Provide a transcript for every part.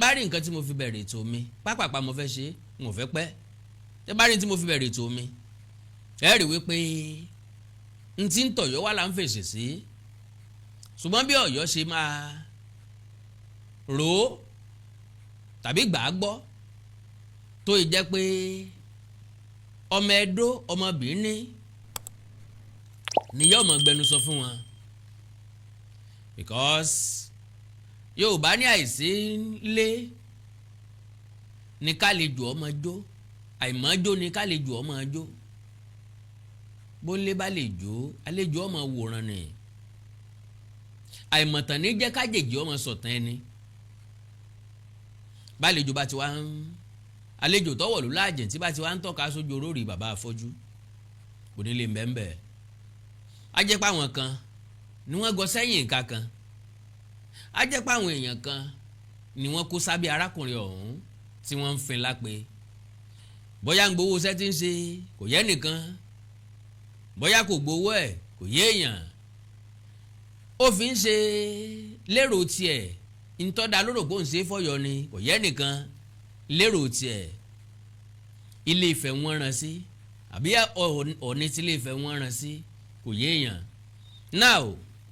bá rí nǹkan tí mo fi bẹ̀rẹ̀ ètò mi pápápá mo fẹ́ ṣe n ò fẹ́ pẹ́ tẹ́ bá rí tí mo fi bẹ̀rẹ̀ ètò mi ẹ rí wípé n ti ń tọ̀yọ́ wá là ń fèsì sí ṣùgbọ́n bí Ọ̀yọ́ ṣe máa rò ó tàbí gbà á gbọ́ tó ì jẹ́ pé ọmọ Ẹdó ọmọ Bìíní ni yóò mọ̀ gbẹnusọ fún wọn because Yorùbá ní àìsí lé ní kálejò ọmọ jó àìmọ́jó ní kálejò ọmọ jó bó lé bá lè jó àlejò ọmọ wòran ni àìmọ̀tàn ní jẹ́ kájèjì ọmọ sọ̀tàn ẹni bálejò bá ti wá ń àlejò tọ́wọ̀ ló láàjẹ̀ tí bá ti wá ń tọ́ka sójú olórí bàbá afọ́jú kò ní lè mbẹ́mbẹ́ á jẹ́ pé àwọn kan ni wọ́n gọ sẹ́yìn nǹkan kan á jẹ́ pé àwọn èèyàn kan ni wọ́n kó sábẹ́ arákùnrin ọ̀hún tí wọ́n ń fin lápè bóyá ń gbowó iṣẹ́ tí ń ṣe kò yẹ nìkan bóyá kò gbowó ẹ̀ kò yé èèyàn ó fi ń ṣe lérò tiẹ̀ ntọ́da lóró kó ń ṣe fọ́yọ́ ni kò yẹ nìkan lérò tiẹ̀ Ilé Ifẹ̀ wọ́n rán sí àbí Ọ̀ọ̀ni tí Ilé Ifẹ̀ wọ́n rán sí kò yé èèyàn now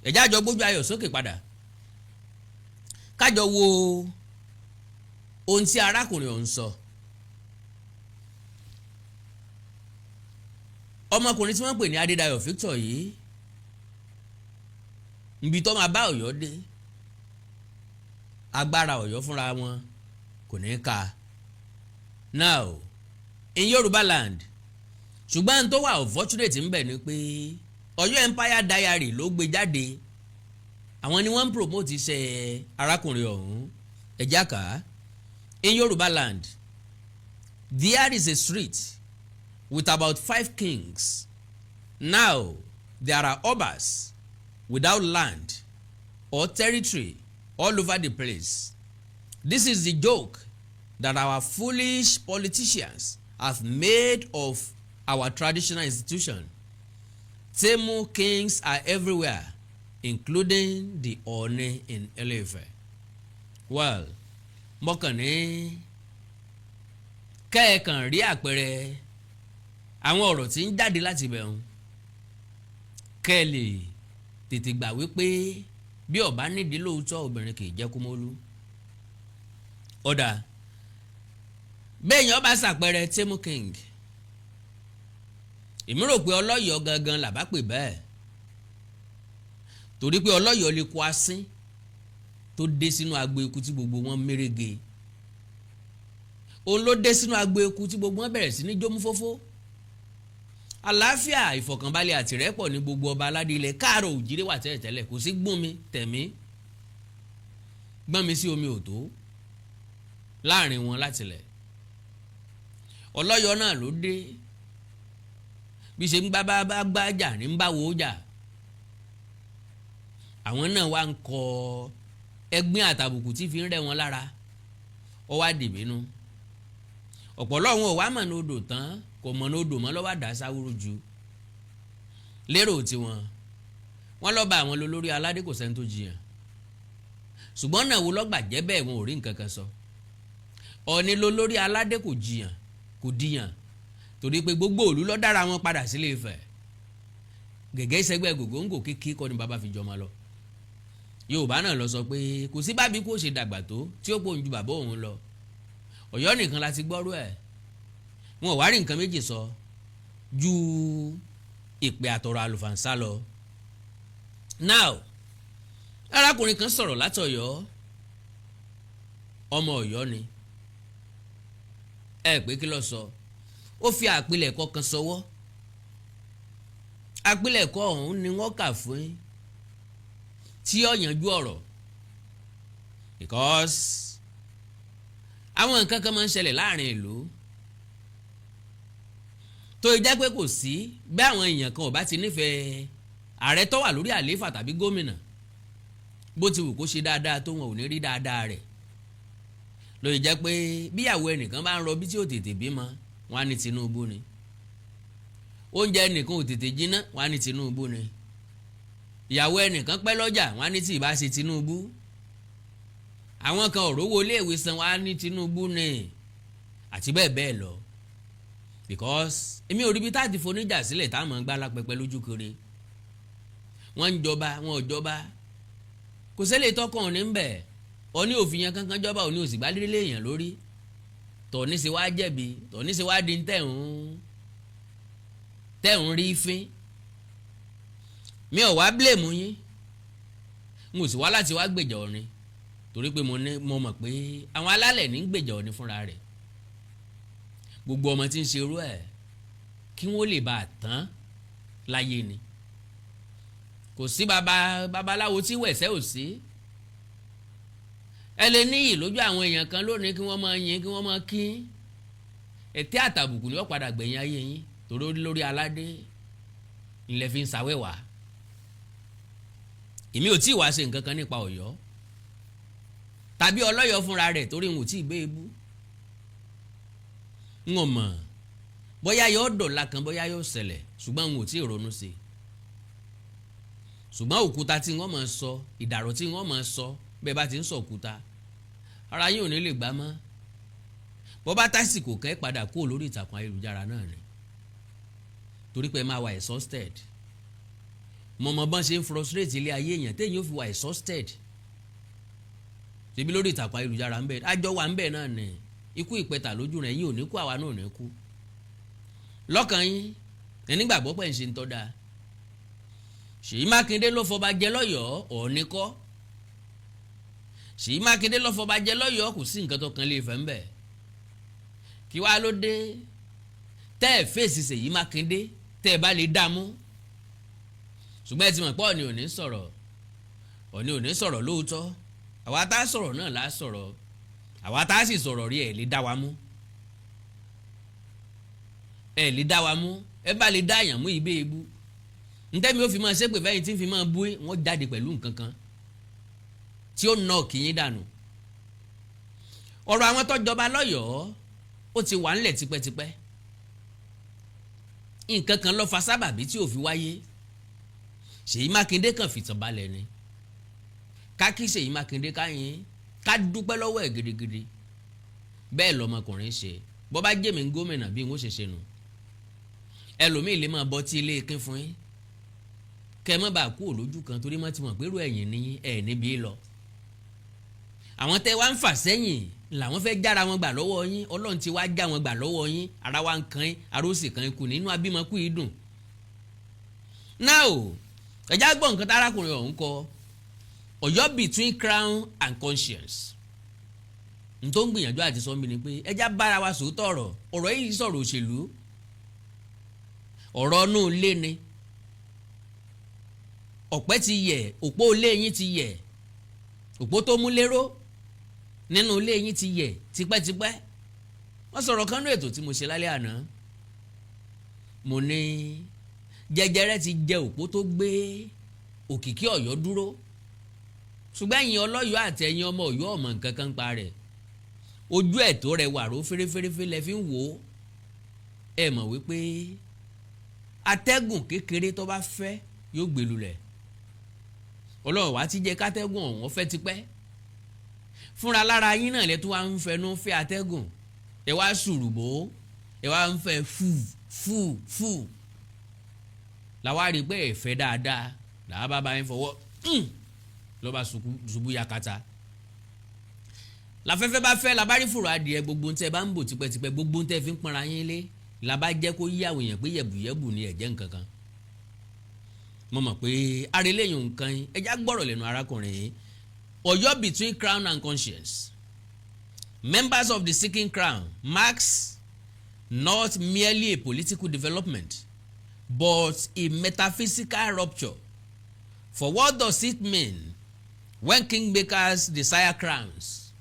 ẹ̀já àjọ gbójú ayọ̀ sókè padà kájọ wo ohun tí arákùnrin ọ̀hún sọ. Ọmọkùnrin tí wọ́n pè ní Adédayọ̀ Victor yìí níbi tó máa bá Ọ̀yọ́ dé agbára Ọ̀yọ́ fúnra wọn kò ní ká now in Yorùbá land ṣùgbọ́n tó wà unfortunate ń bẹ̀ ni pé Ọ̀yọ́ Empire Diary ló gbé jáde àwọn ni wọ́n ń promote iṣẹ́ arákùnrin ọ̀hún ẹ̀já ká in Yorùbá land there is a street with about 5 kings. Now there are obas without land or territory all over the place. This is the joke that our foolish politicians have made of our traditional institution. Temu kings are everywhere, including the Ọọ̀ni in Ilé Ifẹ̀. Well, mọ́kànní kẹ́ẹ̀kan rí àpẹẹrẹ àwọn ọ̀rọ̀ tí ń jáde láti bẹ̀rùn kẹ́ ẹ lè tètè gbà wípé bí ọba nídìí lóòótọ́ obìnrin kì í jẹ́ kúmọ́lú. ọ̀dà bẹ́ẹ̀yàn ọba ṣàpẹẹrẹ Temu King èmi rò pé Ọlọ́yọ̀ọ́ gangan làbá pè bẹ́ẹ̀ torí pé Ọlọ́yọ̀ọ́ lè kó asín tó dé sínú agbo eku tí gbogbo wọn mérége òun ló dé sínú agbo eku tí gbogbo wọn bẹ̀rẹ̀ sí ní jómú fófó. Àlàáfíà ìfọ̀kànbalẹ̀ àtìrẹ́pọ̀ ní gbogbo ọba aládé ilẹ̀ Káàárọ̀ Oòjíire wà tẹ́lẹ̀tẹ́lẹ̀ kò sí gbọ́n mi tẹ̀mí gbọ́n mi sí omi òtó láàrin wọn látilẹ̀. Ọlọ́yọ̀ọ́ náà ló dé bí ṣe ń gbá jà ní ń bá wo jà àwọn náà wá ń kọ ẹgbin àtàbùkù tí fi ń rẹ́ wọn lára ọ wá dìbínú ọ̀pọ̀lọ́ wọn ò wá mọ̀ ní odò tán kò mọ̀ ní odò mọ́ lọ́wọ́ dà sáwúrú ju lérò tiwọn wọ́n lọ́ọ́ bá àwọn lólórí aládé kò sẹ́ni tó jiyàn ṣùgbọ́n náà wo lọ́gbà jẹ́ bẹ́ẹ̀ wọn ò rí nǹkan kan sọ Ọọ̀ni lólórí aládé kò jiyàn kò diyàn torí pé gbogbo òlú ló dára wọn padà sílé Ifẹ̀ gẹ́gẹ́ ìṣẹ́gbẹ́ gògóńgò kékeré kọ́ ni bàbá fi jọmọ lọ Yorùbá náà lọ sọ pé kò sí bábí kò ṣe dàgbà tó tí ó pòun ju bàbá òun lọ Ọ̀yọ́ nìkan la ti gbọ́rú ẹ̀ wọn ò wá rí nǹkan méjì sọ ju ìpè àtọ̀rọ̀ àlùfàǹsá lọ. now arákùnrin kan sọ̀rọ̀ látọ̀yọ́ ọmọ Ọ̀yọ́ ni ẹ pé kí ló sọ ó fi àpilẹ̀kọ kan sọwọ́ àpilẹ̀kọ ọ̀hún ni wọ́n kà fún yín tí ó yanjú ọ̀rọ̀ because àwọn nǹkan kan máa ń ṣẹlẹ̀ láàrin ìlú tó jẹ́ pé kò sí bí àwọn èèyàn kan ò bá ti nífẹ̀ẹ́ ààrẹ tó wà lórí àlééfà tàbí gómìnà bó ti wù kó ṣe dáadáa tó wọn ò ní rí dáadáa rẹ̀ ló jẹ́ pé bíyàwó ẹnìkan bá ń rọbí tí ò tètè bímọ wọn á ní Tinubu ni oúnjẹ ẹnìkan ò tètè jiná wọn á ní Tinubu ni ìyàwó ẹnìkan pẹ́ lọ́jà wọn á ní tí ì bá ṣe Tinubu àwọn kan ò rówó iléèwé san wọn á ní Tinubu ni àti bẹ́ẹ̀ bẹ́ẹ̀ lọ because èmi ò rí bí táàtì foníjà sílẹ̀ táwọn gbá lápẹpẹ lójú kiri wọ́n ń jọba wọn ò jọba kò sẹ́lẹ̀ tọkàn ní bẹ̀ òní òfin yẹn kankan jọba òní òsì gbálẹ́ léèyàn lórí tọ̀ní ṣe wá jẹ̀bi tọ̀ní ṣe wá di tẹ̀hún rí fín mi ò wá blame yín n ò sì wá láti wá gbèjà Ọ̀ọ̀ni torí pé mo mọ̀ pé àwọn alálẹ̀ ní gbèjà Ọ̀ọ̀ni fúnra rẹ̀ gbogbo ọmọ tí ń ṣe irú ẹ̀ kí wọ́n lè bá a tán láyé ni kò sí babaláwo tí wẹ̀sẹ̀ ò sí ẹ lè níyì lójú àwọn èèyàn kan lónìí kí wọ́n máa yin kí wọ́n máa kí ètè àtàbùkù ni wọ́n padà gbẹ̀yìn ayé yín torí lórí aládé ilẹ̀ fi ń ṣàwẹ́wà èmi ò tí ì wá ṣe nǹkan kan nípa Ọ̀yọ́ tàbí ọlọ́yọ̀ fúnra rẹ̀ torí n ò tí ì gbé ebú n ò mọ̀ bóyá yóò dọ̀la kan bóyá yóò ṣẹlẹ̀ ṣùgbọ́n n ò tí ì ronú sí i ṣùgbọ́n òkúta tí wọ́n máa sọ ìdàrọ̀ tí wọ́n máa sọ bẹ́ẹ̀ bá ti ń sọ òkúta ara yín ò ní lè gbá mọ́ bó bá tásìkò kẹ́ padà kúrò lórí ìtàkùn ayélujára náà ni torí pé máa wà exhausted mọ̀mọ́ bọ́n ṣe ń frustrate ilé ayé èèyàn téèyàn ó fi wà exhausted ṣebí lórí ìtàkùn ayélujára ń bẹ àjọ wà ń bẹ náà ni ikú ìpẹta lójú rẹ̀ yín ò ní kú àwa náà ò ní kú lọ́kàn yín ẹnígbàgbọ́ pẹ̀ ń ṣe ń tọ́ da Ṣèyí Mákindé ló fọba jẹ lọ́yọ̀ọ́ Ọ̀ọ̀ni kọ́ Ṣèyí Mákindé ló fọba jẹ lọ́yọ̀ọ́ kò sí nǹkan tó kan lè fẹ́ ń bẹ̀ kí wàá ló dé tẹ́ ẹ̀ fèsì Ṣèyí Mákindé tẹ́ ẹ bá lè dààmú ṣùgbọ́n ẹ ti mọ̀ pé Ọ̀ọ̀ni ò ní sọ̀rọ̀ Ọ̀ọ̀ni ò ní sọ̀rọ̀ lóòótọ́ àwa tá a sọ̀rọ̀ náà là á sọ̀rọ̀ àwa tá a sì sọ̀rọ̀ rí ẹ̀ lè dá wa mú ẹ̀ lè dá wa mú ẹ bá lè dá àyàn mú ibé ebú ntẹ́mi ó fi máa ṣépè fẹ́yìn tí ń fi máa bú wọ́n jáde pẹ̀lú nǹkan kan tí ó nà kìyìn dànù ọ̀rọ̀ àwọn tó jọba lọ́yọ̀ọ́ ó ti wà ńlẹ̀ tipẹ́tipẹ́ nǹkan kan ló fa sábàbí tí ò fi wáyé Ṣèyí Mákindé kàn fìtàn balẹ̀ ni ká kí Ṣèyí Mákindé káyìn ká dúpẹ́ lọ́wọ́ ẹ̀ gidigidi bẹ́ẹ̀ lọmọkùnrin ṣe bọ́ bá jẹ́mi gómìnà bí wọ́n ṣe ṣe nù ẹlòmíì lè máa bọ́ tí ilé kín fún yín kẹ́ ẹ má bàa kú òlójú kan torí má ti mọ̀ pé irú ẹ̀yìn ní ẹ̀ níbi lọ àwọn tẹ́ wá ń fà sẹ́yìn làwọn fẹ́ jára wọn gbà lọ́wọ́ yín Ọlọ́run ti wá já wọn gbà lọ́wọ́ yín ara wa ń kan yín arósì kan ikú nínú abímọkú yìí dùn náà o ẹ̀já gbọ́ nǹkan tárákùnrin ọ̀hún kọ Ọ̀yọ́ between crown and conscience n tó ń gbìyànjú àti sọ mí ni pé ẹjá bára wa sòótọ́ ọ̀rọ̀ yìí sọ̀rọ̀ òṣèlú ọ̀rọ̀ inú ilé ni ọ̀pẹ ti yẹ̀ òpó ilé yín ti yẹ̀ òpó tó mú lérò nínú ilé yín ti yẹ̀ tipẹ́tipẹ́ wọ́n sọ̀rọ̀ kan ní ètò tí mo ṣe lálẹ́ àná mo ní jẹjẹrẹ ti jẹ òpó tó gbé òkìkí Ọ̀yọ́ dúró ṣùgbọ́n ẹ̀yin ọlọ́yọ̀ àti ẹ̀yin ọmọ Ọ̀yọ́ ọmọ nǹkan kan pa rẹ̀ ojú ẹ̀ tó rẹwà ró fẹ́rẹ́fẹ́rẹ́fẹ́ lẹ fi ń wò ó ẹ mọ̀ wípé atẹ́gùn kékeré tó bá fẹ́ yóò gbé lulẹ̀ Ọlọ́run wá ti jẹ́ kátẹ́gùn ọ̀hún fẹ́ tipẹ́ fúnra lára yín náà lẹ tó wá ń fẹnu fẹ́ atẹ́gùn ẹ wá sùrùbó ẹ wá ń fẹ́ fù làwa rí pé ẹ fẹ́ dáadáa làwa bá bá yín fọwọ́ lọ́ba ṣubú yakata láfẹ́fẹ́ bá fẹ́ labárí fòrò adìẹ gbogbo ń tẹ́ bá ń bò tipẹ́tipẹ́ gbogbo ń tẹ́ fi ń pọnra yín lé làbá jẹ́ kó yí àwọn èèyàn pé yẹ̀bùyẹ̀bù ni ẹ̀jẹ̀ nǹkan kan mo mọ̀ pé arẹlẹ́yìn nǹkan ẹja gbọ́rọ̀ lẹ́nu arákùnrin yìí. Ọ̀yọ́ between crown and conscience. Members of the seeking crown marks not merely a political development but a metaphysical rupture. For what does it mean when kingmakers desire crowns?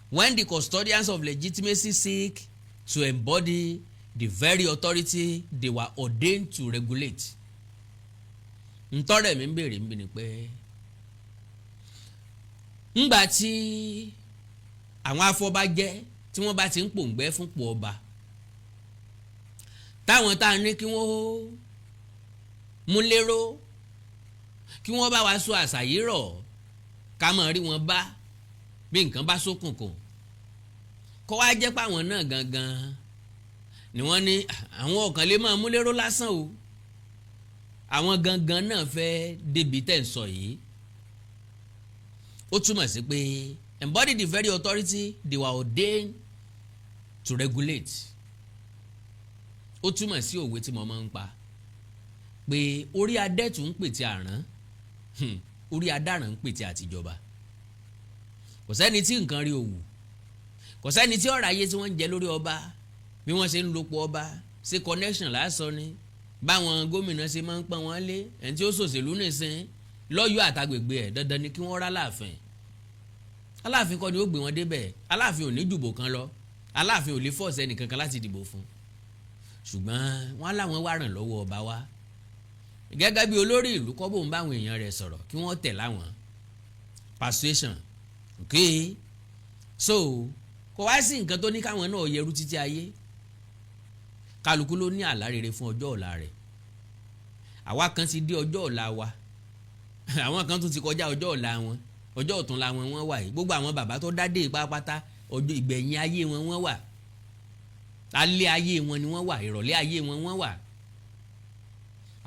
When the custodians of legitimacy seek to embody the very authority they were ordained to regulate. Ntọ́rẹ̀ mi ń bèrè ń bí ni pé ńgbà tí àwọn afọbajẹ tí wọ́n bá ti ń pòǹgbẹ́ fún pò ọba táwọn tá a ní kí wọ́n mú lérò kí wọ́n bá wa sọ àṣàyí rọ̀ ká mọ̀ rí wọn bá bí nǹkan bá ṣókùnkùn kọ́ wá jẹ́ páwọn náà gangan ni wọ́n ní àwọn ọ̀kan lè máa mú lérò lásán o àwọn gangan náà fẹ́ débi tẹ̀ ń sọ yìí. Ó túmọ̀ sí pé embody the very authority they were ordained to regulate. Ó túmọ̀ sí òwe tí mo máa ń pa pé orí adẹ́tù ń pètè àrán orí adáràn ń pètè àtijọba. Kò sẹ́ni tí nǹkan rí òwú, kò sẹ́ni tí ọ̀rọ̀ ayé tí wọ́n ń jẹ lórí ọba bí wọ́n ṣe ń lopọ̀ ọba ṣe connection lásán ni báwọn gómìnà ṣe máa ń pọ́n wọn lé ẹni tí ó ṣòṣèlú nìsín lọ́yọ̀ àtàgbègbè ẹ̀ dandan ni kí wọ́n rá láàfin. Aláàfin kọ́ ni ó gbé wọn débẹ̀. Aláàfin ò ní jùbò kan lọ. Aláàfin ò lè fọ́ọ̀sì ẹnì kankan láti dìbò fún. Ṣùgbọ́n wọ́n láwọn wá ràn lọ́wọ́ ọba wa. Gẹ́gẹ́ bí olórí ìlú kọ́ bó ń bá àwọn èèyàn rẹ̀ sọ̀rọ̀ kí wọ́n tẹ̀ láwọn. Persuasion. Okay. So kò wá sí nǹkan tó ní káwọn náà yẹrú títí ayé. Kálukú ló ní àlá rere fún ọjọ́ ọ̀la rẹ̀. Àwa kan ti dé ọjọ́ ọ̀la wa. Àwọn kan tún ti kọjá ọjọ́ ọ̀la wọn. Ọjọ́ ọ̀tún la wọn wà yìí. Gbogbo àwọn bàbá tó dádé pátápátá ọjọ́ ìgbẹ̀yìn ayé wọn wà. Alẹ́ ayé wọn ni wọ́n wà. Ìrọ̀lẹ́ ayé wọn wà.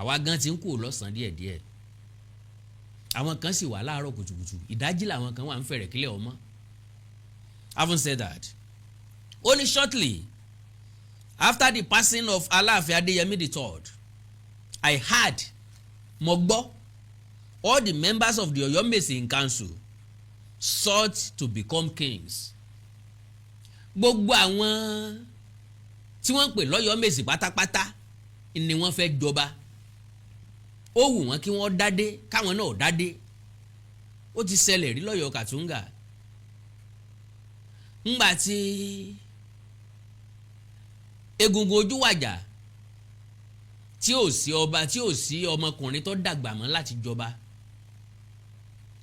Àwa gan ti ń kú lọ́sàn díẹ̀díẹ̀. Àwọn kan sì wà láàárọ̀ kùtùkùtù. Ìdájí làwọn kan wà ń fẹ̀rẹ̀ kílẹ̀ ọmọ. Having said that, only shortly after the passing of Aláàfin Adéyẹmí III, I heard mo gbọ́ all the members of the Ọ̀yọ́ Mèsì council sought to become kings. Gbogbo àwọn tí wọ́n ń pè lọ́yọ́ Mèsì pátápátá ni wọ́n fẹ́ jọba. Ó wù wọ́n kí wọ́n dádé káwọn náà dádé. Ó ti ṣẹlẹ̀ rí lọ́yọ́ Kàtúngà. Ńgbà tí Egungun Ojúwàjà tí ò sí ọba tí ò sí ọmọkùnrin tó dàgbà mọ́ láti jọba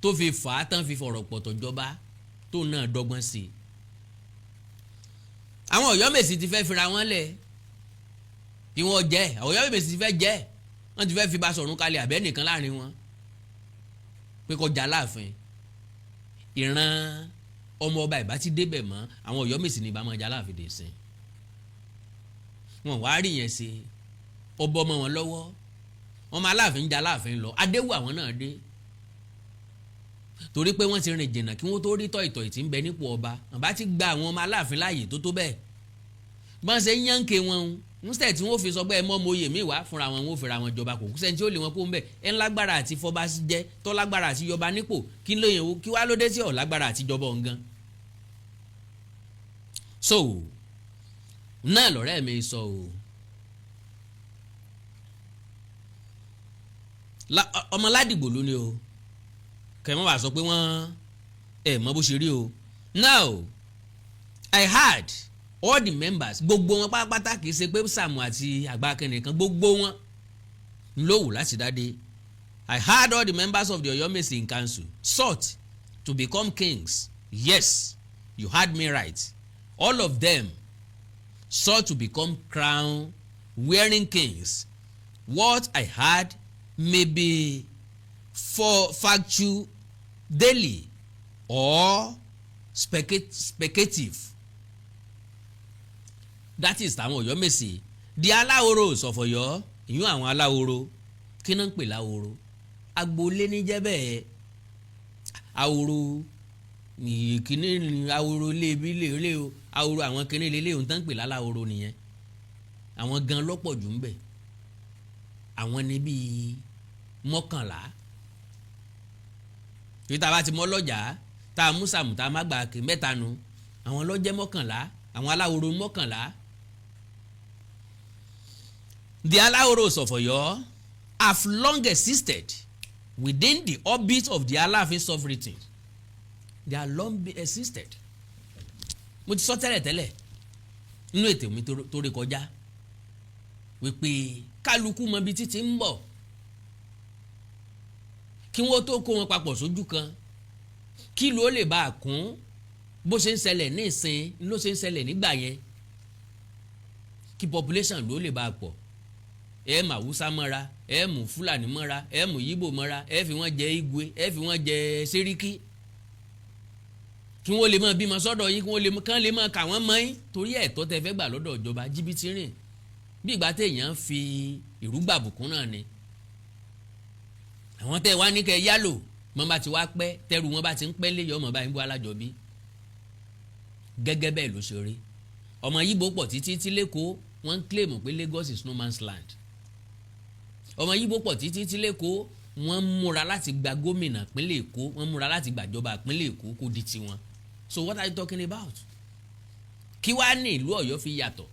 tó fi fà á tán fi fọ̀rọ̀ pọ̀tọ̀ jọba tó náà dọ́gbọ́n sí i. Àwọn Ọ̀yọ́ Mèsì ti fẹ́ fira wọn lẹ̀ kí wọ́n jẹ́. Àwọn Ọ̀yọ́ Mèsì ti fẹ́ jẹ́. Wọ́n ti fẹ́ fi Basọ̀run kalẹ̀ àbẹ́ nìkan láàrin wọn pé kọjá láàfin. Ìran ọmọ ọba ìbá ti débẹ̀ mọ́ àwọn Ọ̀yọ́ Mèsì ní ìbá máa jà láàfin dè sìn. Wọ́n wá rí yẹn ṣe ọbọ ọmọ wọn lọ́wọ́. Wọ́n máa láàfin jà láàfin lọ. Adéwù àwọn náà dé. Torí pé wọ́n ti rìn jìnnà kí wọ́n tó rí tọ̀ìtọ̀ì tí ń bẹ nípò ọba. Wọ́n bá ti gba àwọn ọmọ Aláàfin láàyè tó tó bẹ́ẹ̀. Bọ́n ṣe ń yànké wọn níṣẹ́ tí wọ́n fi sọ pé ẹ mọ́ mọ́yè mí wá fúnra wọn wọ́n fẹ́ra wọn jọba kò kú sẹ́ni tí ó lè wọn kó ń bẹ̀. ẹ ń lágbára àti fọba jẹ́ tó lágbára àti yọba nípò kí lóyìn o kí wá lóde tí ò lágbára àti jọba ọ̀ngàn. So náà lọ́rẹ́ mi sọ o. Ọmọ Ládìgbò ló ní o. Kẹ̀mọ́ wá sọ pé wọ́n mọ bó ṣe rí o. Now I heard all the members gbogbo wọn pátápátá kì í ṣe pé Sàámú àti Àgbàkẹ́ kan gbogbo wọn ló wù láti dádé. I heard all the members of the Ọ̀yọ́ Mèsì council sought to become kings. Yes, you heard me right. All of them sought to become crown wearing kings. What I heard may be for factual daily or speculative. That is àwọn Ọ̀yọ́ Mèsì. The Aláwòrò of Ọ̀yọ́ ìyún àwọn aláwòrò kí náà ń pè láwòrò agboolé ní jẹ́ bẹ́ẹ̀. Àwòrò ìkíní àwòrò lébi lé o àwòrò àwọn kíní lélẹ̀ ohun tán ń pè láláwòrò nìyẹn. Àwọn gan lọ́pọ̀ jù ń bẹ̀. Àwọn ni bíi mọ́kànlá tí tá a bá ti mọ́ lọ́jà tá a mú sàmù tá a má gbà ké mẹ́ta nu àwọn lọ́jẹ́ mọ́kànlá àwọn aláwòrò mọ́kànlá. The Alaoros of Ọ̀yọ́ have long existed within the orbit of the Aláàfin sovereignty. They are long existed. Mo ti sọ tẹ́lẹ̀tẹ́lẹ̀ nínú ètò mi tó rí kọjá wípé kálukú mọ ibi títí ń bọ̀ kí wọ́n tó kó wọn papọ̀ sójú kan kí ló lè bá a kún bó ṣe ń ṣẹlẹ̀ ní ìsìn ló ṣe ń ṣẹlẹ̀ nígbà yẹn kí population ló lè bá a pọ̀ ẹ mà Hausa mọ́ra ẹ mú Fúlàní mọ́ra ẹ mú Yíbò mọ́ra ẹ fi wọ́n jẹ Igwe ẹ fi wọ́n jẹ Sẹ́ríkì kí wọ́n lè máa bímọ sọ́dọ̀ yín kí wọ́n lè máa kà wọ́n mọ́ yín torí ẹ̀tọ́ tẹ fẹ́ gbà lọ́dọ̀ ìjọba jìbìtì rìn bí ìgbà téèyàn fi ìrúgbà bùkún náà ni àwọn tẹ wá ní kẹ yálò mọ́ bá ti wá pẹ́ tẹ́rù wọn bá ti ń pẹ́ léyọ̀ ọmọ báyìí ń bọ́ alájọbí gẹ́gẹ́ bẹ́ẹ̀ ló ṣe rí ọmọ Yíbò pọ̀ títí tí lẹ́kọ̀ọ́ wọ́n ń claim pé Lagos is no man's land ọmọ Yíbò pọ̀ títí tí lẹ́kọ̀ọ́ wọ́n múra láti gba gómìnà pínlẹ̀ Èkó wọ́n múra láti gbàjọba pínlẹ̀ Èkó kó di tiwọn so what are you talking about kí wàá ní ìlú Ọ̀yọ́ fi yàtọ̀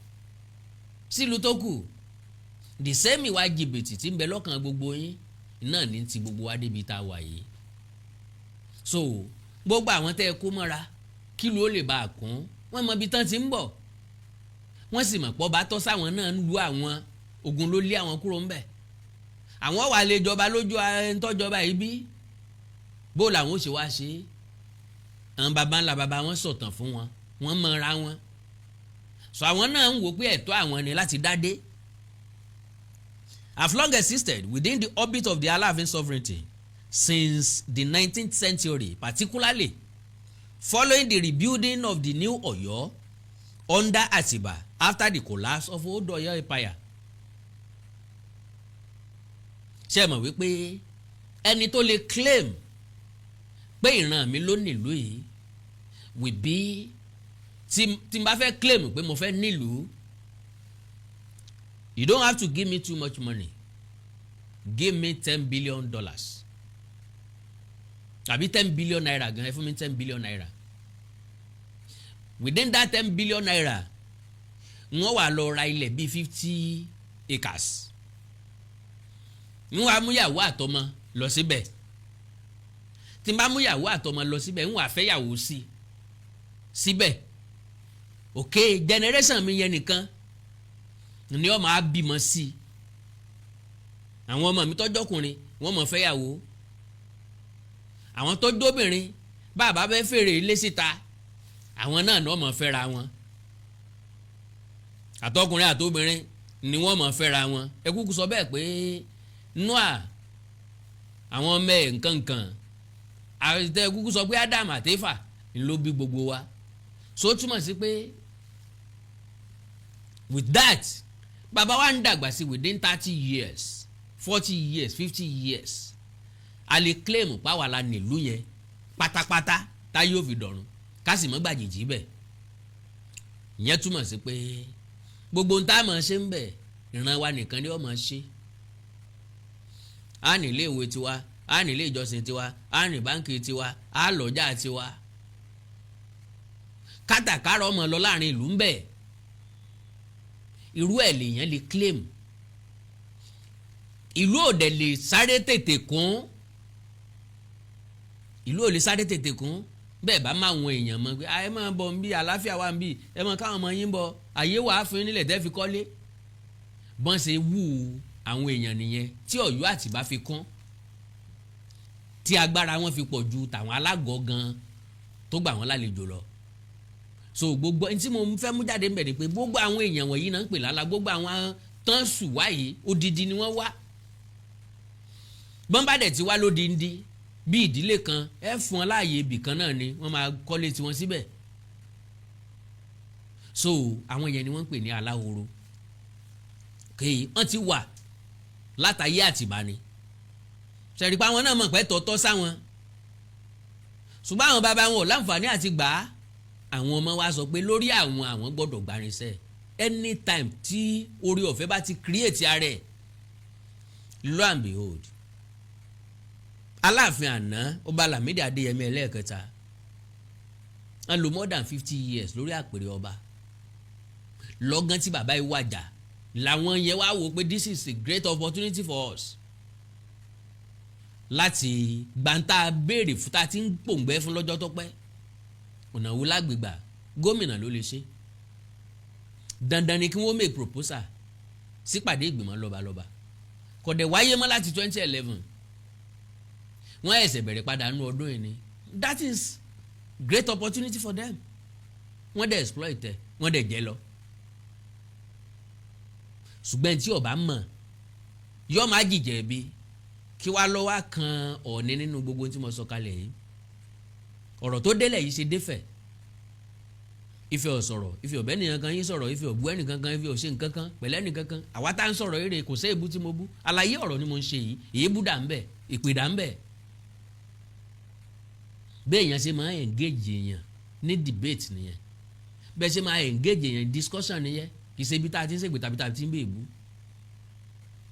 sílùú tó kù the same ìwà jìbìtì tí ń bẹ lọ́kàn gbogbo yín náà ní ti gbogbo wa débi tá a wà yìí so gbogbo àwọn tẹ́ ẹ kó mọ́ra kí ló lè bá a kún wọ́n mọ ibi tán ti ń bọ̀ wọ́n sì mọ̀ pọ́ bá tọ́ sáwọn náà ń lu àwọn ogun ló lé àwọn kúrò ńbẹ̀ àwọn wà lè jọba lójú ẹ̀ńtọ́jọba yìí bí bó làwọn ó ṣe wá ṣe àwọn baba ńlá baba wọn sọ̀tàn fún wọn wọ́n mọ̀ra wọn so àwọn náà ń wò pé ẹ̀tọ́ àwọn ni láti dádé have long existed within the orbit of the Aláàfin sovereignty since the 19th century particularly following the rebuilding of the new Ọ̀yọ́ under Atiba after the collapse of old Ọ̀yọ́ empire. ṣé ẹ mọ̀ wípé ẹni tó lè claim pé ìran mi ló nílùú yìí will be tí n bá fẹ́ claim pé mo fẹ́ nílùú you don't have to give me too much money give me $10 billion àbí 10 billion naira gan ẹ fún mi 10 billion naira within that 10 billion naira wọ́n wà lọ ra ilẹ̀ bíi 50 acres ń wá múyàwó àtọmọ lọ síbẹ̀ tí n bá múyàwó àtọmọ lọ síbẹ̀ ń wá fẹ́yàwó sí síbẹ̀ okay generation mi yẹn nìkan ni ọmọ á bímọ sí àwọn ọmọ mi tọ́jọ́kùnrin wọ́n mọ̀ fẹ́yàwó àwọn tọ́jọ́bìnrin bàbá bẹ́ fèrè ilé síta àwọn náà ni wọ́n mọ̀ fẹ́ra wọn àtọkùnrin àtobìnrin ni wọ́n mọ̀ fẹ́ra wọn ẹ kúkú sọ bẹ́ẹ̀ pé Noah àwọn ọmọ ẹ̀ nkankan àti ẹ kúkú sọ pé Adam àtẹ́fà ni ló bí gbogbo wa so túmọ̀ sí pé with that bàbá wa ń dàgbà sí within 30 years 40 years 50 years a lè claim pàwọ́ la nílùú yẹn pátápátá tá yóò fi dọ̀run ká sì mọ́ gbàjèjì bẹ̀ ìyẹn túmọ̀ sí pé gbogbo ń tá a máa ṣe ń bẹ̀ ìran wa nìkan ni ó máa ṣe a ní ilé ìwé tiwa a ní ilé ìjọsìn tiwa a ní báńkì tiwa a lọ́jà tiwa kátàkárà ọmọ lọ láàrin ìlú ń bẹ̀ irú ẹ̀ lèèyàn lè claim ìlú òde lè sáré tètè kún ìlú ò lè sáré tètè kún bẹ́ẹ̀ bá máa wọn èèyàn mọ̀ pé ẹ máa bọ̀ ń bí àlàáfíà wà ń bí ẹ máa káwọn ọmọ yín bọ̀ àyè wàá fún yín nílẹ̀ tẹ́ fi kọ́lé bọ́n ṣe wù àwọn èèyàn nìyẹn tí Ọ̀yọ́ Àtìbà fi kún tí agbára wọn fi pọ̀ ju tàwọn alágọ̀ gan tó gbà wọ́n lálejò lọ so gbogbo ẹni tí mo fẹ́ mú jáde ń bẹ̀ ni pé gbogbo àwọn èèyàn wọ̀nyí náà ń pè lálá gbogbo àwọn tán sùn wáyé odidi ni wọ́n wá bọ́ńbàdẹ̀ tí wá lódindi bí ìdílé kan ẹ fún ọ láàyè ibì kan náà ni wọ́n máa kọ́lé tiwọn síbẹ̀ so àwọn yẹn ni wọ́n ń pè ní aláhoro kéyìí wọ́n ti wà látàyé Àtìbà ni ṣẹ̀rípa àwọn náà mọ̀ pé tọ́tọ́ sáwọn ṣùgbọ́n àwọn bàbá wọn ò láǹfààní àti gbà á àwọn ọmọ wa sọ pé lórí àwọn gbọ́dọ̀ gbarinṣẹ́ anytime tí orí ọ̀fẹ́ bá ti create ara ẹ̀ lo and behold Aláàfin àná Ọba Lámídì Adéyẹmí ẹlẹ́ẹ̀kẹta wọ́n lò more than 50 years lórí àpèrè ọba. Lọ́gán tí bàbá yìí wàjà làwọn yẹn wá wò pé this is a great opportunity for us láti gbàǹtà béèrè fún ta tí ń pòǹgbẹ́ fún lọ́jọ́ tó pẹ́. Ọ̀nà wo lágbègbà gómìnà ló lè ṣe. Dandan ni kí wọ́n make proposal sípàdé ìgbìmọ̀ lọ́balọ́ba. Kò dẹ̀ wáyé mọ́ láti 2011. Wọ́n ẹ̀sẹ̀ bẹ̀rẹ̀ padà nínú ọdún yìí ni. That is great opportunity for them. Wọ́n dẹ̀ exploit ẹ̀ wọ́n dẹ̀ jẹ́ lọ. Ṣùgbọ́n tí ọba mọ̀ yọ máa jìjẹ́ bí kí wàá lọ́wọ́ kan Ọọ̀ni nínú gbogbo tí mo sọ kalẹ̀ yìí. Ọ̀rọ̀ tó délẹ̀ yìí ṣe défẹ̀. Ifẹ̀ ò sọ̀rọ̀ Ifẹ̀ ọ̀bẹ nìkan kan yín sọ̀rọ̀ Ifẹ̀ ọ̀bú ẹnìkan kan Ifẹ̀ ò ṣe nǹkan kan pẹ̀lẹ́ nìkan kan àwa tá ń sọ̀rọ̀ eré kò sí èébú tí mo bú àlàyé ọ̀rọ̀ ni mo ń ṣe yìí èébú dà ń bẹ̀ ìpè dà ń bẹ̀. Bẹ́ẹ̀ èèyàn ṣe máa engage èèyàn ní debate nìyẹn bẹ́ẹ̀ ṣe máa engage èèyàn discussion nìyẹn kì í ṣe ibi tá a ti ń ṣègbè tàbí tá a ti ń bẹ̀ èébú.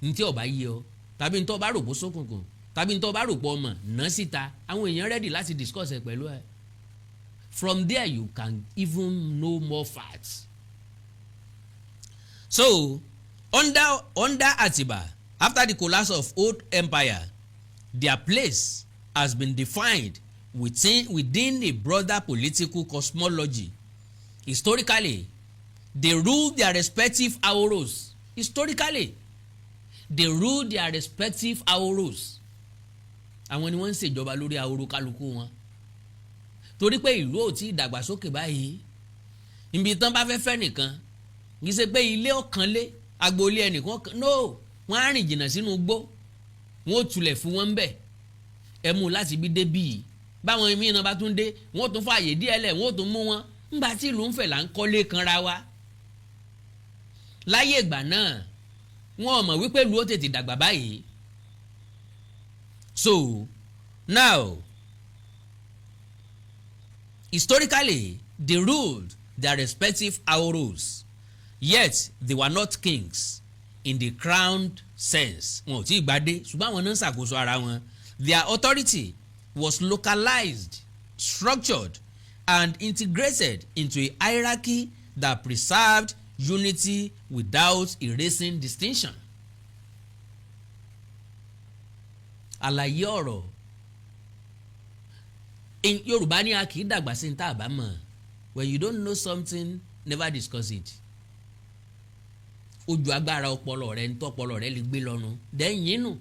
Ní tí ọba yí ọ tàbí ní tó bá rò pó sókùnkùn tàbí ní tó bá rò pó ọmọ ná síta àwọn èèyàn ready láti discuss ẹ pẹ̀lú ẹ. From there you can even know more facts. So under Atiba, after the collapse of old empire, their place has been defined within a broader political cosmology. Historically, they ruled their respective auros. Historically, they ruled their respective auros. Àwọn ni wọ́n ń ṣèjọba lórí ahoro kálukú wọn. Torí pé ìlú ò tí ìdàgbàsókè báyìí ibi tán bá fẹ́ fẹ́ nìkan kì í ṣe pé ilé ọ̀kanlé agboolé ẹnìkan no wọ́n á rìn jìnnà sínú igbó wọ́n ó tulẹ̀ fún wọn bẹ̀ ẹ mú láti bí dé bíi báwọn mìíràn bá tún dé wọ́n ó tún fààyè díẹ̀ lẹ̀ wọ́n ó tún mú wọn ńgbà tí ìlú ń fẹ̀ là ń kọ́lé kanra wa. Láyé ìgbà náà wọn ò mọ̀ wípé ìlú ó tètè dàgbà báyìí. So now historically, they ruled their respective auros, yet they were not kings in the crowned sense. Wọn ò tí ì gbadé ṣùgbọ́n àwọn náà ń ṣàkóso ara wọn. Their authority was localized, structured, and integrated into a hierarchy that preserved unity without erasing distinction. Àlàyé ọ̀rọ̀ in Yorùbá ní a kì í dàgbà sí ní tá a bá mọ̀. When you don't know something, never discuss it. Ojú agbára ọpọlọ rẹ ń tọpọlọ rẹ lè gbé lọ́nu dẹ́yìn nù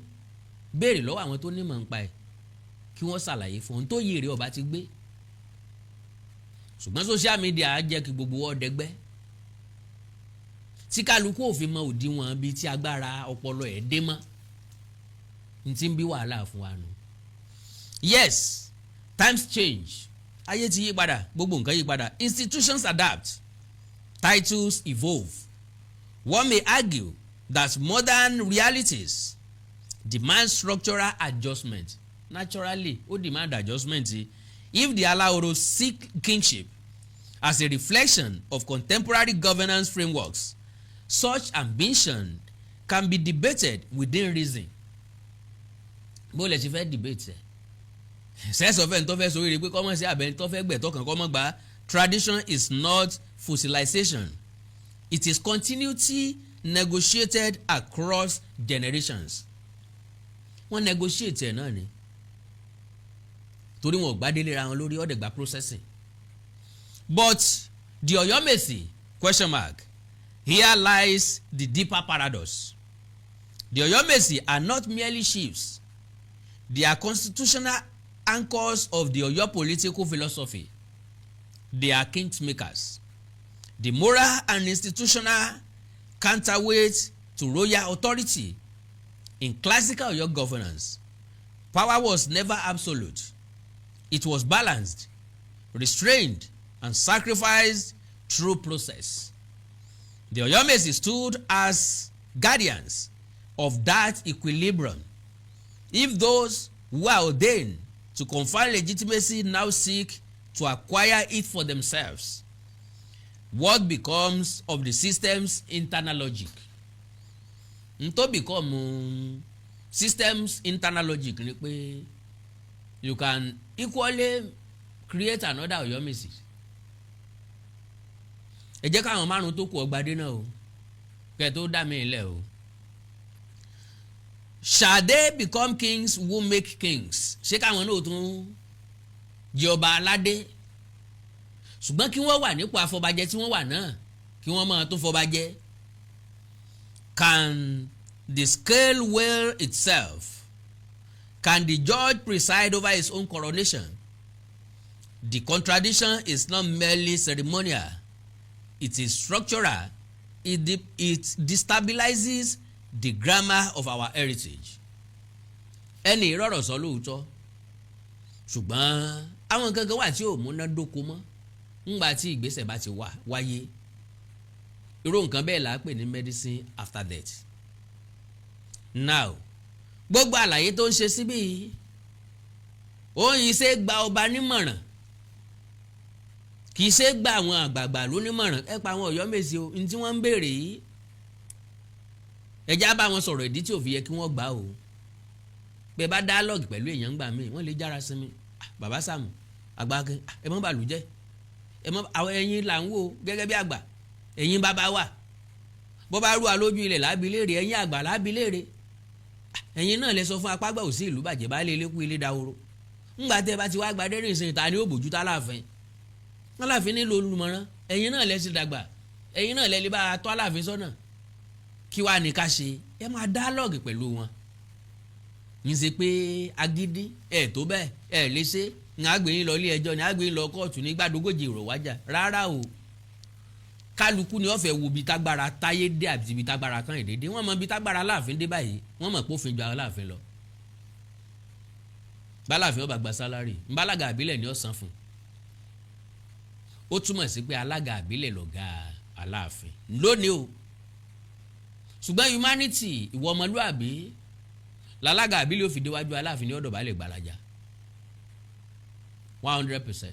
béèrè lọ́wọ́ àwọn tó nímọ̀ nípa ẹ̀ kí wọ́n ṣàlàyé fún un tó yí èrè ọba ti gbé. Ṣùgbọ́n social media á jẹ́ kí gbogbo wọn dẹgbẹ́ tí kálukú òfin mọ òdiwọ̀n bíi tí agbára ọpọlọ ẹ̀ dé mọ́ n ti ń bí wàhálà fún wa nù. Yes, times change. Ayé ti yí padà, gbogbo nǹkan yí padà. Institutions adapt, titles evolve. One may argue that modern realities demand structural adjustment. Naturally, ó demand adjustment. If the Alaoro seek kingship as a reflection of contemporary governance frameworks, such ambition can be debated within reason. Bó lè ṣe fẹ́ debate ẹ̀. Sẹ́sọ̀ fẹ́ ní tó fẹ́ sọ wíri pé kọ́mọ̀ sí abẹ́ni tó fẹ́ gbẹ̀tọ́ kan kọ́mọ̀ gbà. Tradition is not fossilization. It is continuity negotiated across generations. Wọ́n negotiate ẹ̀ náà ni. Torí wọn ò gbádélé ra wọn lórí ọ̀dẹ̀gbà processing. But the Oyomesi ? Here lies the deeper paradox. The Oyomesi are not merely chiefs. They are constitutional anchors of the Oyo political philosophy. They are kingsmakers. The moral and institutional counterweight to royal authority. In classical Oyo governance, power was never absolute. It was balanced, restrained, and sacrificed through process. The Oyomesi stood as guardians of that equilibrium. If those who are ordained to confer legitimacy now seek to acquire it for themselves, what becomes of the system's internal logic? N tó become system's internal logic ni pé you can equally create another Ọ̀yọ́mèsì. ẹ jẹ́ káwọn márùn tó kù ọgbàdé náà o kẹ́ tó dá mi ilẹ̀ o. Shall they become kings who make kings? ṣé káwọn náà tún jẹ ọba aládé? ṣùgbọ́n kí wọ́n wà nípò àfọbàjẹ́ tí wọ́n wà náà kí wọ́n máa tún fọbàjẹ́. Can the scale weigh itself? Can the judge preside over his own coronation? The contradiction is not merely ceremonial, it is structural. It destabilizes the grammar of our heritage. Ẹni ìrọ̀rọ̀ sọ lóòótọ́ ṣùgbọ́n àwọn kankan wà tí ò múnádóko mọ́ ńgbà tí ìgbésẹ̀ bá ti wáyé. Irú nǹkan bẹ́ẹ̀ là á pè ní medicine after death. Now gbogbo àlàyé tó ń ṣe síbí òyìn ṣe gba ọba nímọ̀ràn kì í ṣe gba àwọn àgbààgbà lónímọ̀ràn. ẹ pa àwọn Ọ̀yọ́mèsì o ní tí wọ́n ń béèrè yìí ẹjá bá wọn sọ̀rọ̀ ìdí tí ò fi yẹ kí wọ́n gbà o. bẹ́ẹ̀ bá dialogue pẹ̀lú èèyàn gbà mí wọ́n lè jára sí mi. bàbá Sàámú àgbàkin ẹ mọ́ bàlújẹ́ ẹ mọ́ àwọn ẹ̀yin là ń wò gẹ́gẹ́ bí àgbà ẹ̀yin bàbá wà bọ́ bá rú wa lójú ilẹ̀ lábí léèrè ẹ̀yin àgbà lábí léèrè ẹ̀yin náà lè sọ fún apágbà òsì ìlú bàjẹ́ bá lé eléku ilé dahoro. ńgbà tẹ́ bá ti wá gbadé rìn sìn ta ni ó bójú tá láàfin. Aláàfin nílò olùmọ̀ràn ẹ̀yin náà lẹ ti dàgbà ẹ̀yin náà lẹ lè bá a tọ́ Aláàfin sọ́nà. Kí wàá ní ká ṣe ẹ máa dialogue pẹ̀lú wọn. ń ṣe pé agídí ẹ̀ tó bẹ́ẹ̀ ẹ̀ lè ṣe ní àgbẹ̀yìn lọ ilé ẹjọ́ ní àgbẹ̀yìn lọ kóòtù ní gbàdógójì ìrò wájà rárá o. Kálukú ni wọ́n fẹ́ wo ibi tágbára táyé dé àti ibi tágbára kan ìdédé wọ́n mọ ibi tágbára Aláàfin dé báyìí wọ́n mọ̀ pófin ju Aláàfin lọ. báláàfin ó bá gba sálárì ńbálága àbílẹ̀ ni ó san fún. Ó túmọ̀ sí pé alága àbílẹ̀ lọ̀gá Aláàfin lónìí o. Ṣùgbọ́n humanity ìwọ ọmọlúàbí lálága àbílẹ̀ ó fi déwájú Aláàfin ní ọ̀dọ̀ bá lè gbalaja 100%.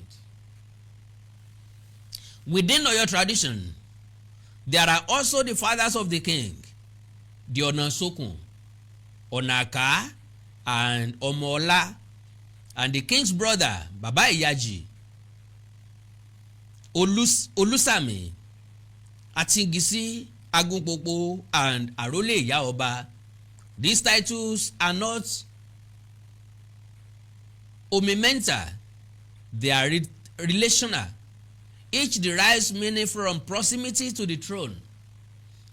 Within Ọ̀yọ́ tradition, there are also the fathers of the king, the Ọ̀nàsókùn, Ọ̀nàká, and Ọmọọlá, and the king's brother, Baba Ìyájì, Olúsàmì, Àtìngìsí, Agúnpòpò, and Àrólé Ìyá Ọba. These titles are not omental, they are relational. Each derives meaning from proximity to the throne.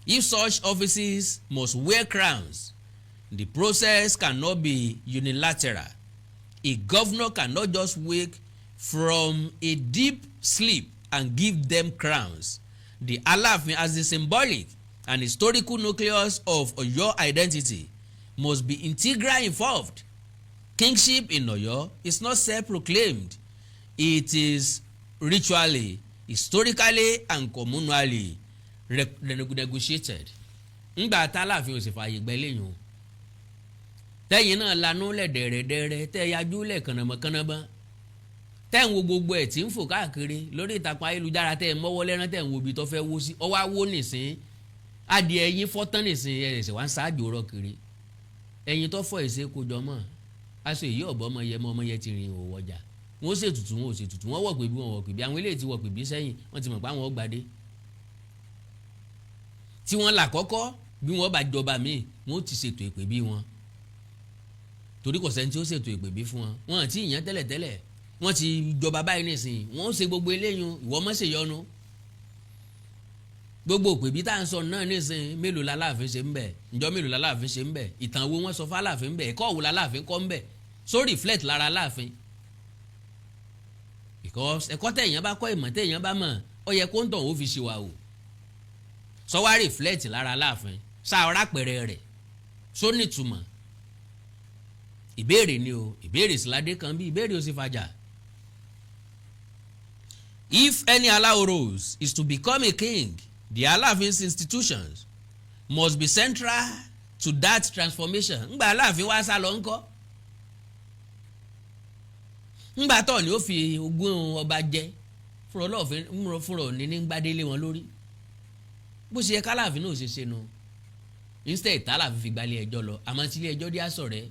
If such offices must wear crowns, the process cannot be unilateral. A governor cannot just wake from a deep sleep and give them crowns. The Aláàfin, as the symbolic and historical nucleus of Ọ̀yọ́ identity, must be integrally involved. Kingship in Ọ̀yọ́ is not self-proclaimed. It is ritually, historically, and communally negotiated. Ńgbà tá Aláàfin ò sì fààyè gbà eléyìí o. Tẹ́yìn náà lanú lẹ̀ dẹ̀rẹ̀dẹ̀rẹ̀ tẹ́ yajú lẹ̀ kànnàmọ́kànnàmọ́. Tẹ́ ń wo gbogbo ẹ̀ tí ń fò káàkiri lórí ìtàkùn ayélujára tẹ́ ẹ̀ mọ́wọ́ lẹ́rán tẹ́ ń wo ibi tó fẹ́ wó sí. Ọwọ́ awó nìsín adìẹ ẹyin fọ́tán nìsín ẹ̀sẹ̀ wá ń ṣáájú rọ kiri. Ẹyin tó fọ́ ẹ̀sẹ̀ kó jọ mọ́. Aṣọ èyí ọ̀bọ ọmọ yẹ ti rìn òwò ọjà. Wọ́n ṣètùtù wọn ò ṣètùtù wọ́n wọ̀ pé bí wọ́n wọ̀ pé bí àwọn eléyìí ti wọ̀ pé bí sẹ́yìn wọ́n ti mọ̀ pé àwọn ọgbàdé. Tí wọ́n là kọ́kọ́ bí wọ́n bá jọba míì wọ́n ti ṣètò ìpè bí wọn. Torí kò sẹ́ni tí ó ṣètò ìpè bí fún wọn. Wọ́n àti ìyẹn tẹ́lẹ̀tẹ́lẹ̀ wọ́n ti jọba báyìí nísìnyí wọ́n ó ṣe gbogbo eléyìí ìwọ mọ́ ṣe yọnu. Gbogbo òpè bí tá à ń sọ náà nísìnyí mélòó la Aláàfin ṣe ń bẹ̀ ǹjọ́ mélòó la Aláàfin ṣe ń bẹ̀ ìtàn wo wọ́n sọ fún Aláàfin ń bẹ̀ ẹ̀kọ́ wo la Aláàfin kọ́ ń bẹ̀ so reflect lára Aláàfin. Because ẹ̀kọ́ tẹ̀yàn bá kọ́ ìmọ̀ tẹ̀yàn bá mọ̀ ó yẹ kó ń tàn ó fi ṣe wà o. Sọ wá reflect lára Aláàfin ṣá ọ̀rá pẹ̀rẹ̀ rẹ̀ só nítumọ̀. Ìbéèrè ni o ìbéèrè síládé kan bí ìbéèrè ó sì fàjà. If any Alaoros is to become a king, the Alaafin's institutions must be central to that transformation. Ńgbà Aláàfin wá sá lọ ńkọ́. Ńgbà tó ni ó fi ogún ọba jẹ fúnra Ọlọ́ọ̀fin fúnra òní ní gbadélé wọn lórí. Bó ṣe yẹ k'Aláàfin náà ṣe ṣe nu. Instead t'Aláàfin fi gbalẹ̀ ẹjọ́ lọ àmọ́ tí ilé ẹjọ́ dé àsọ̀ rẹ̀.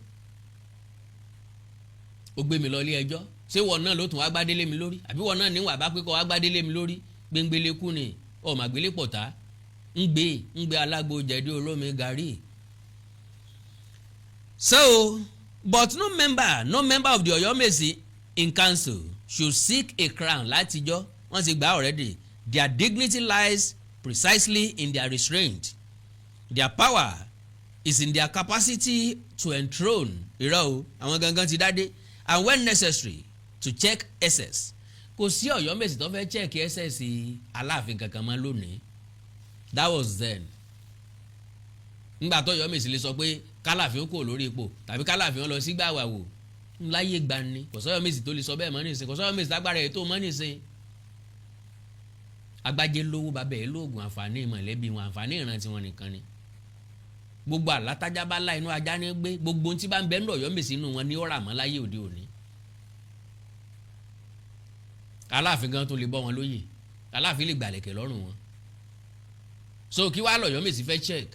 ó gbé mi lọ ilé ẹjọ́ ṣé wọ́n náà ló tún wá gbádélé mi lórí àbí wọ́n náà níwà bá pé kọ́ wá gbádélé mi lórí gbẹngbẹlẹ kú ni ọmọ àgbélé pọ̀tá ń gbé alágbo jẹ̀dí olómi gàrí. So but no member of the Ọ̀yọ́mèsì in council should seek a crown látijọ́ wọ́n ti gbà already. Their dignity lies precisely in their restraint. Their power is in their capacity to enthrone irọ́ o àwọn gangan ti dádé and when necessary to check excess. Kò sí Ọ̀yọ́mèsì tó fẹ́ check excess Aláàfin kankan mọ́ lónìí. That was then. Nígbà tó Ọ̀yọ́mèsì lè sọ pé kálàfin kò lórí ipò tàbí kálàfin lọ sí gbàwà wò láyé gbani kò sọ Ọ̀yọ́mèsì tó lè sọ bẹ́ẹ̀ mọ́ nísìn kò sọ Ọ̀yọ́mèsì lágbára ẹ̀ tó mọ́ nísìn. Agbájé lówó bàbá ẹ̀ lóògùn àǹfààní mọ̀lẹ́bí wọn àǹfààní ìrántí wọn nìkan ni. Gbogbo àlátájá bá lá inú ajá ní gbé gbogbo ohun tí bá ń bẹ ní Ọ̀yọ́mèsì inú wọn ní ọ̀rà mọ́ láyé òde òní. Aláàfin gan tó lè bọ́ wọn lóyè Aláàfin lè gbàlẹ̀kẹ̀ lọ́rùn wọn. So kí wàá l'Ọ̀yọ́mèsì fẹ́ check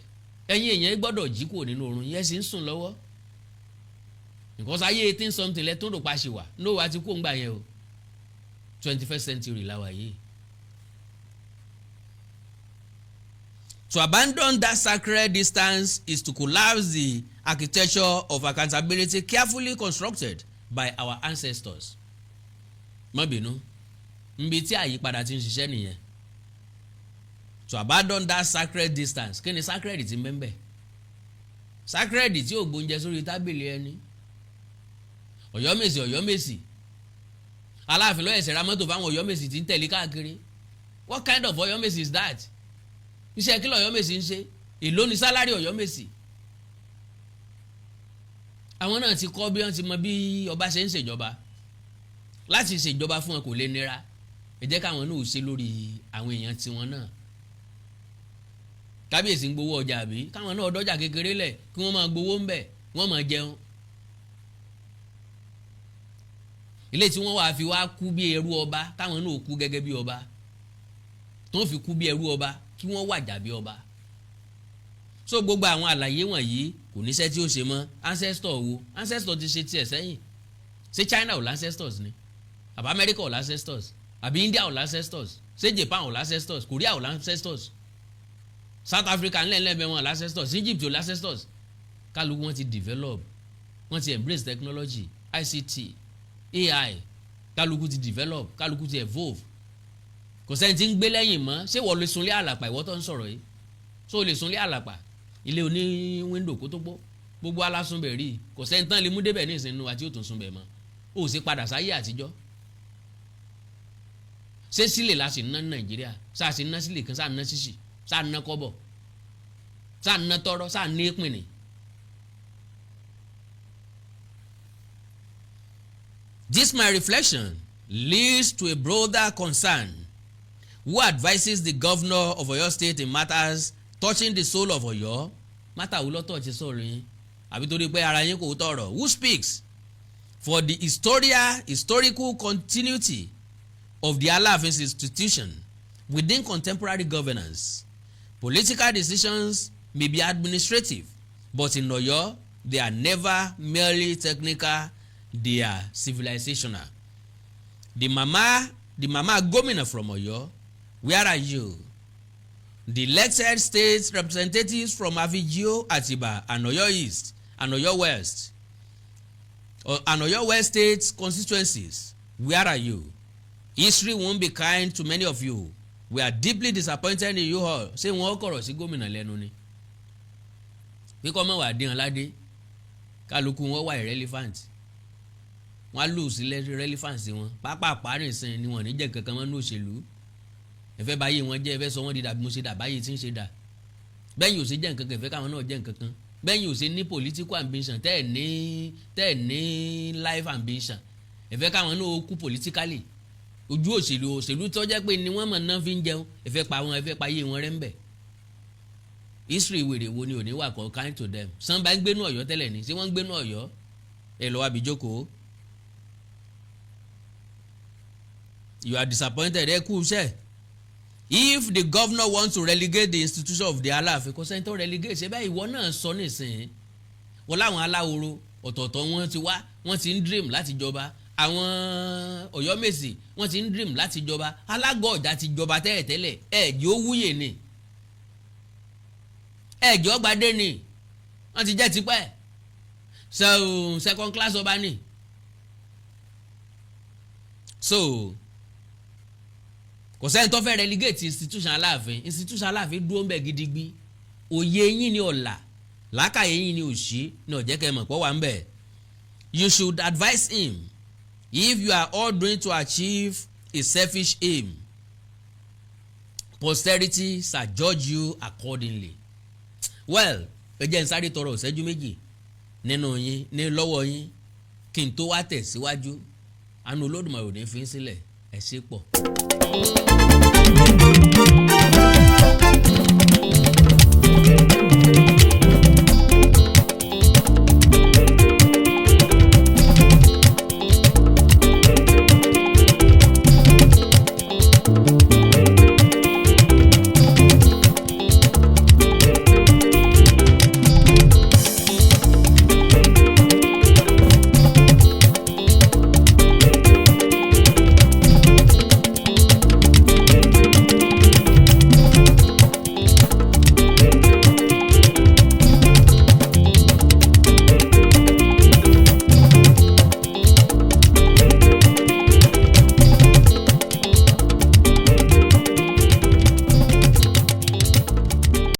ẹ̀yin èèyàn gbọ́dọ̀ jí kúrò nínú oorun yẹn sì ń sùn lọ́wọ́ because ayé 18 something lẹ́tọ́ rò pa ṣe wà no wa ti kó ń gbà yẹn o 21st century làwà yìí. To abandon that sacred distance is to collapse the architecture of accountability carefully constructed by our ancestors. Má bínú nbi tí àyípadà ti ń ṣiṣẹ́ nìyẹn. To abandon that sacred distance kí ni sacred ti mbẹ́mbẹ́ sacred tí ò gbóúnjẹ sórí tábìlì ẹni. Ọ̀yọ́mèsì Aláàfin ló ẹ̀sẹ̀ ra mọ́tò fáwọn Ọ̀yọ́mèsì tí ń tẹ̀lé káàkiri. What kind of Ọ̀yọ́mèsì is that? Iṣẹ́ kí l'Ọ̀yọ́mèsì ń ṣe èló ni sálárì Ọ̀yọ́mèsì. Àwọn náà ti kọ́ bí wọ́n ti mọ bí ọba ṣe ń ṣèjọba láti ṣèjọba fún wọn kò lè nira ẹ jẹ́ káwọn náà ò ṣe lórí àwọn èèyàn tiwọn náà. Kábíyèsí ń gbowó ọjà àbí káwọn náà dọ́jà kékeré lẹ̀ kí wọ́n máa gbowó ńbẹ̀ wọ́n máa jẹun. Ilé tí wọ́n wá fi wá kú bí ẹrú ọba káwọn náà kú gẹ́gẹ́ bí ọba tó ń fi kú bí ẹrú ọba kí wọ́n wàjà bí ọba. So gbogbo àwọn àlàyé wọ̀nyí kò níṣẹ́ tí ó ṣe mọ́ ancestor wo ancestor ti ṣe tiẹ̀ sẹ́yìn ṣé China ò ancestors ni àbí America ò ancestors àbí India ò ancestors ṣé Japan ò ancestors Korea ò ancestors South Africa ńlẹ̀ńlẹ̀bẹ̀ wọn ancestors Egypt ò ancestors. Kálukú wọn ti develop wọn ti embrace technology ICT AI kálukú ti develop kálukú ti evolve kò sẹ́ni tí ń gbé lẹ́yìn mọ́ ṣé wọ́n lè sunlé àlàpà ìwọ́ tó ń sọ̀rọ̀ yìí ṣó lè sunlé àlàpà ilé oní wíńdò kó tó gbó gbogbo alásùnbẹ̀ rí kò sẹ́ni tán lè mú débẹ̀ ní ìsinú àti òtún sunbẹ̀ mọ́ ó sì padà sáyé àtijọ́. Ṣé sílè la sì ná ní Nàìjíríà sáà sì ná sílè kan sáà ná sísì sáà ná kọ́bọ̀ sáà ná tọ́rọ́ sáà ná èpìnì. This my reflection leads to a broader concern who advises the governor of Oyo State in matters touching the soul of Oyo. Matter wo ló touch soul yín àbí torí pé ara yín kò tọrọ. Who speaks for the historical continuity of the Alaafin's institution within contemporary governance? Political decisions may be administrative, but in Oyo they are never merely technical, they are civilizational. The mama Gómìnà from Oyo, where are you? The elected state representatives from Avigio, Atiba, and Oyo East and Oyo West, and Oyo West state constituencies, where are you? History won't be kind to many of you. We are deeply disappointed in you all. Ṣé wọ́n kọ̀rọ̀ sí gómìnà lẹ́nu ni? Bí kò mọ̀ wá dín aládé, kálukú wọn wà irrelevant. Wọ́n á lù sílẹ̀ relevance wọn. Pápá àpárín sìn ni wọ́n ní jẹ́ kankan mọ́ ní òṣèlú. Ẹ fẹ́ báyé wọn jẹ́ ẹ fẹ́ sọ wọ́n di dà bí mo ṣe dà báyé tí ń ṣe dà. Bẹ́yìn ò ṣe jẹ́ nǹkan kan ẹ fẹ́ káwọn náà jẹ́ nǹkan kan. Bẹ́yìn ò ṣe ní political ambition tẹ́ ẹ̀ ní life ambition. Ẹ fẹ́ káwọn náà kú politically. Ojú òṣèlú tó jẹ́ pé ni wọ́n mọ̀ náà fi ń jẹun ẹ fẹ́ pa wọn ẹ fẹ́ pa ayé wọn rẹ́ ń bẹ̀. History wèrè wo ni ò ní wà kọ́ kind to them. Sanba ń gbénú Ọ̀yọ́ tẹ́lẹ̀ ni ṣé wọ́n ń gbénú Ọ̀yọ́ ẹ lọ́wọ́ àbíjókòó. You are disappointed ẹ kú iṣẹ́. If the governor wants to relegate the institution of the Aláàfin kò sẹ́ni tó relegate ṣe bẹ́ẹ̀ ìwọ náà sọ nísìnyí wọ́n láwọn aláwòrò ọ̀tọ̀ọ̀tọ̀ wọn ti wá wọ́n ti ń dream láti jọba àwọn Ọ̀yọ́mèsì wọ́n ti ń dream láti jọba Alágọ̀ Ọ̀jà ti jọba tẹ́lẹ̀tẹ́lẹ̀ ẹ̀jẹ̀ ó wúyè ni ẹ̀jẹ̀ ọgbàdé ni wọ́n ti jẹ́ tipẹ́ second class ọba ni so kò sẹ́ni tó fẹ́ relegate institution Aláàfin dúró ń bẹ̀ gidigbi òye yín ni ọ̀la làákàyè yín ni òṣì ní ọ̀jẹ́ kẹ́ mọ̀ pọ̀ wà ń bẹ̀. You should advise him if you are all doing to achieve a selfish aim. Posterity shall judge you accordingly. Well, ẹ jẹ́ n sáré tọrọ ìṣẹ́jú méjì nínú yín ní lọ́wọ́ yín kí n tó wá tẹ̀síwájú àánú Olódùmarè ò ní fi sílẹ̀ ẹ ṣé pọ̀.